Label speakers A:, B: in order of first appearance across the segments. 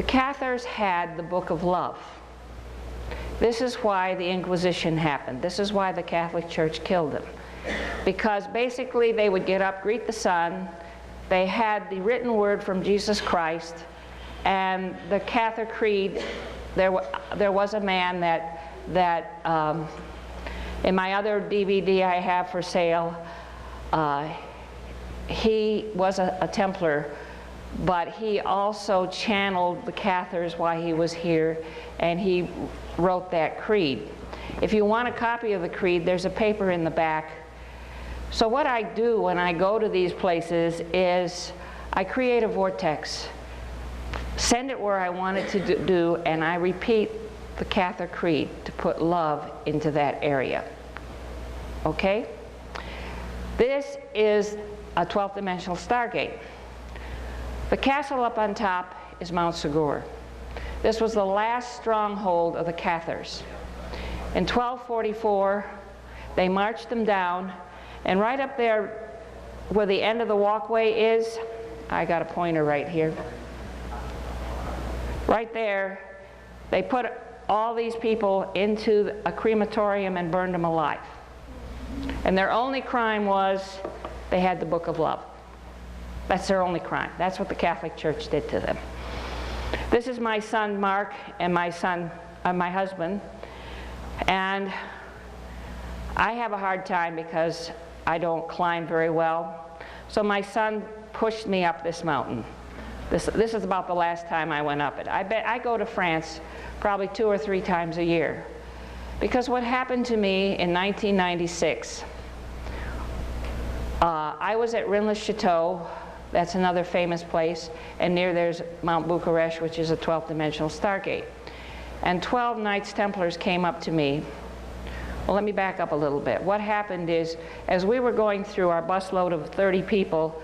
A: The Cathars had the Book of Love. This is why the Inquisition happened. This is why the Catholic Church killed them. Because basically they would get up, greet the sun, they had the written word from Jesus Christ, and the Cathar Creed, there was a man that in my other DVD I have for sale, he was a Templar, but he also channeled the Cathars while he was here, and he wrote that creed. If you want a copy of the creed, there's a paper in the back. So what I do when I go to these places is I create a vortex, send it where I want it to do, and I repeat the Cathar Creed to put love into that area. Okay? This is a 12th dimensional Stargate. The castle up on top is Mount Segura. This was the last stronghold of the Cathars. In 1244, they marched them down, and right up there where the end of the walkway is, I got a pointer right here. Right there, they put all these people into a crematorium and burned them alive. And their only crime was they had the Book of Love. That's their only crime. That's what the Catholic Church did to them. This is my son Mark and my husband. And I have a hard time because I don't climb very well. So my son pushed me up this mountain. This is about the last time I went up it. I bet I go to France probably 2 or 3 times a year. Because what happened to me in 1996, I was at Rennes-le-Château, that's another famous place, and near there's Mount Bucharest, which is a 12th dimensional Stargate. And 12 Knights Templars came up to me. Well, let me back up a little bit. What happened is, as we were going through our busload of 30 people,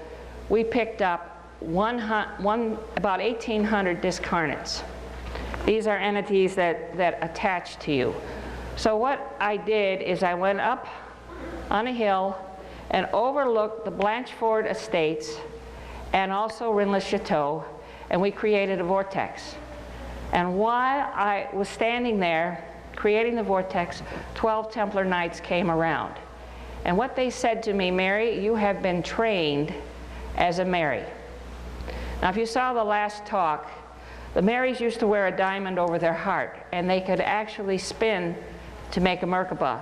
A: we picked up about 1,800 discarnates. These are entities that attach to you. So what I did is I went up on a hill and overlooked the Blancheford estates and also Rennes-le-Château, and we created a vortex. And while I was standing there creating the vortex, 12 Templar Knights came around. And what they said to me, Mary, you have been trained as a Mary. Now if you saw the last talk, the Marys used to wear a diamond over their heart, and they could actually spin to make a Merkaba.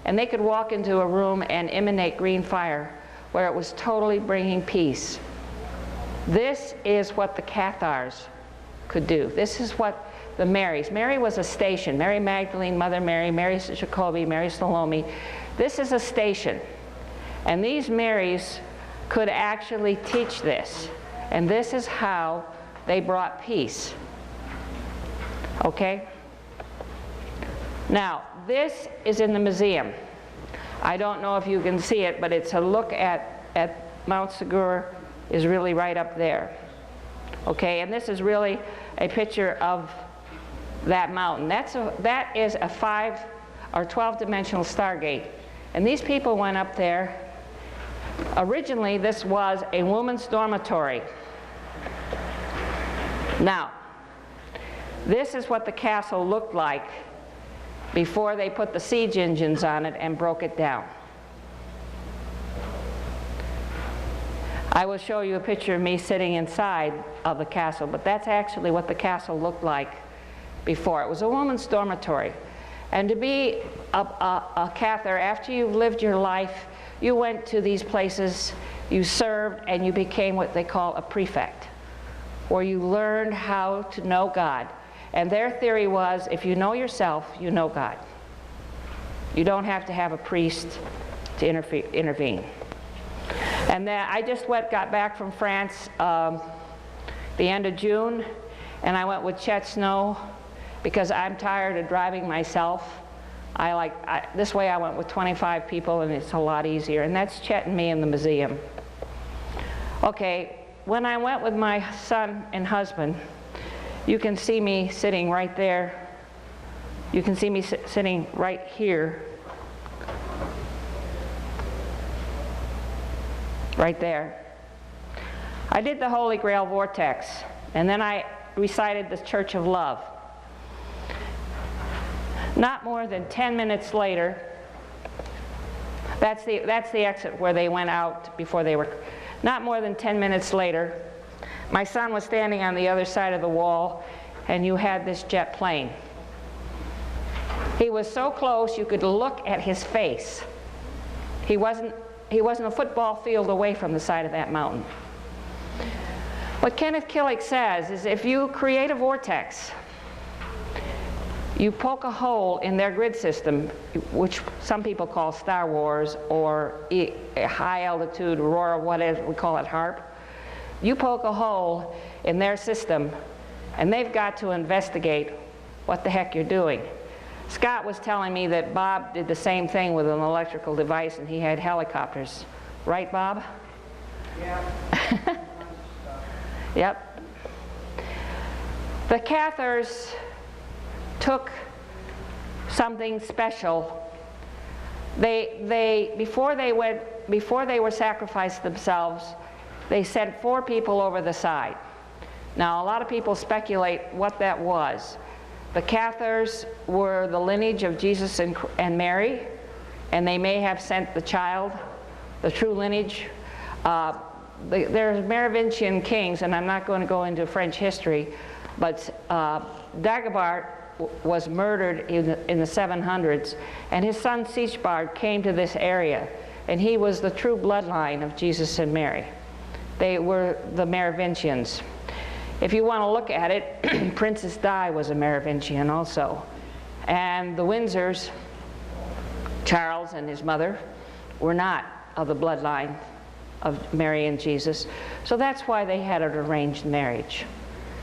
A: And they could walk into a room and emanate green fire where it was totally bringing peace. This is what the Cathars could do. This is what the Marys. Mary was a station. Mary Magdalene, Mother Mary, Mary Jacobi, Mary Salome. This is a station. And these Marys could actually teach this. And this is how they brought peace. Okay? Now, this is in the museum. I don't know if you can see it, but it's a look at Mount Segura is really right up there. Okay, and this is really a picture of that mountain. That is a 5 or 12 dimensional Stargate. And these people went up there. Originally, this was a woman's dormitory. Now, this is what the castle looked like before they put the siege engines on it and broke it down. I will show you a picture of me sitting inside of the castle, but that's actually what the castle looked like before. It was a woman's dormitory. And to be a Cathar, after you've lived your life, you went to these places, you served, and you became what they call a prefect, where you learned how to know God. And their theory was, if you know yourself, you know God. You don't have to have a priest to intervene. And then I just got back from France the end of June, and I went with Chet Snow because I'm tired of driving myself. This way I went with 25 people, and it's a lot easier. And that's Chet and me in the museum. Okay, when I went with my son and husband, you can see me sitting right there. You can see me sitting right here. Right there. I did the Holy Grail Vortex, and then I recited the Church of Love. Not more than 10 minutes later, that's the exit where they went out before they were, not more than 10 minutes later, my son was standing on the other side of the wall, and you had this jet plane. He was so close you could look at his face. He wasn't a football field away from the side of that mountain. What Kenneth Killick says is if you create a vortex, you poke a hole in their grid system, which some people call Star Wars or a high altitude aurora, whatever we call it, Haarp. You poke a hole in their system, and they've got to investigate what the heck you're doing. Scott was telling me that Bob did the same thing with an electrical device, and he had helicopters. Right, Bob? Yeah. Yep. The Cathars took something special. Before they were sacrificed themselves, they sent 4 people over the side. Now, a lot of people speculate what that was. The Cathars were the lineage of Jesus and Mary, and they may have sent the child, the true lineage. There's Merovingian kings, and I'm not going to go into French history, but Dagobert was murdered in the 700s, and his son Sigebert came to this area, and he was the true bloodline of Jesus and Mary. They were the Merovingians. If you want to look at it, Princess Di was a Merovingian also. And the Windsors, Charles and his mother, were not of the bloodline of Mary and Jesus. So that's why they had an arranged marriage,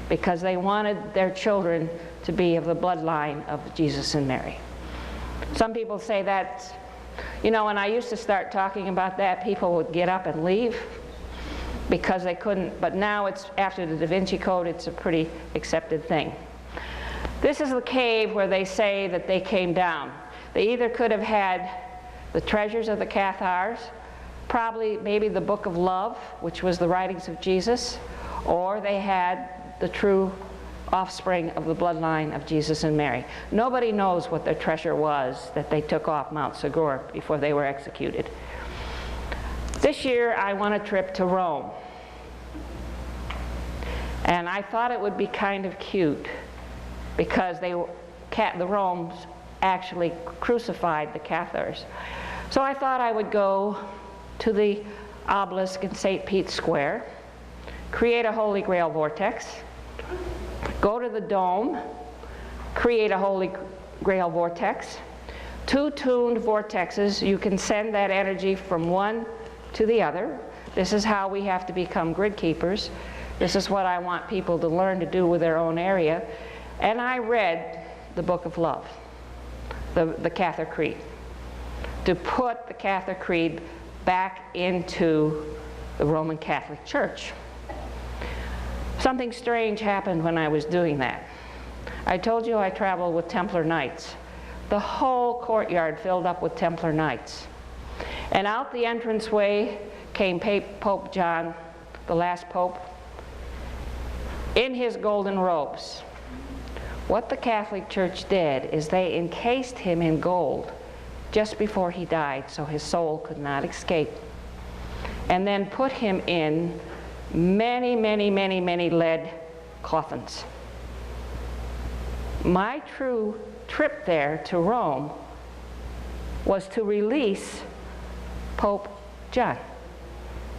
A: because they wanted their children to be of the bloodline of Jesus and Mary. Some people say that, you know, when I used to start talking about that, people would get up and leave because they couldn't, but now it's after the Da Vinci Code, it's a pretty accepted thing. This is the cave where they say that they came down. They either could have had the treasures of the Cathars, probably maybe the Book of Love, which was the writings of Jesus, or they had the true offspring of the bloodline of Jesus and Mary. Nobody knows what their treasure was that they took off Mount Segura before they were executed. This year I won a trip to Rome, and I thought it would be kind of cute because the Romans actually crucified the Cathars. So I thought I would go to the obelisk in St. Pete's Square, create a Holy Grail vortex, go to the dome, create a Holy Grail vortex, 2 tuned vortexes. You can send that energy from one to the other. This is how we have to become grid keepers. This is what I want people to learn to do with their own area. And I read the Book of Love, the Cathar Creed, to put the Cathar Creed back into the Roman Catholic Church. Something strange happened when I was doing that. I told you I traveled with Templar Knights. The whole courtyard filled up with Templar Knights. And out the entranceway came Pope John, the last pope, in his golden robes. What the Catholic Church did is they encased him in gold just before he died so his soul could not escape, and then put him in many, many, many, many lead coffins. My true trip there to Rome was to release Pope John.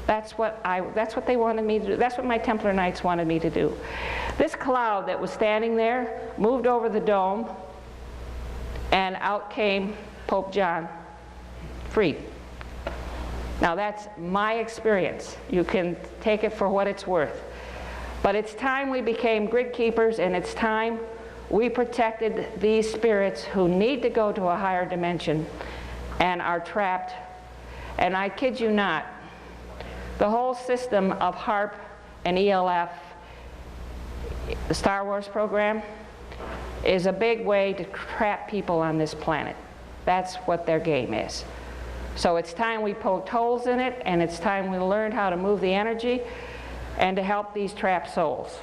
A: That's what they wanted me to do. That's what my Templar Knights wanted me to do. This cloud that was standing there moved over the dome, and out came Pope John, freed. Now that's my experience. You can take it for what it's worth. But it's time we became grid keepers, and it's time we protected these spirits who need to go to a higher dimension and are trapped. And I kid you not, the whole system of Haarp and ELF, the Star Wars program, is a big way to trap people on this planet. That's what their game is. So it's time we poked holes in it, and it's time we learned how to move the energy and to help these trapped souls.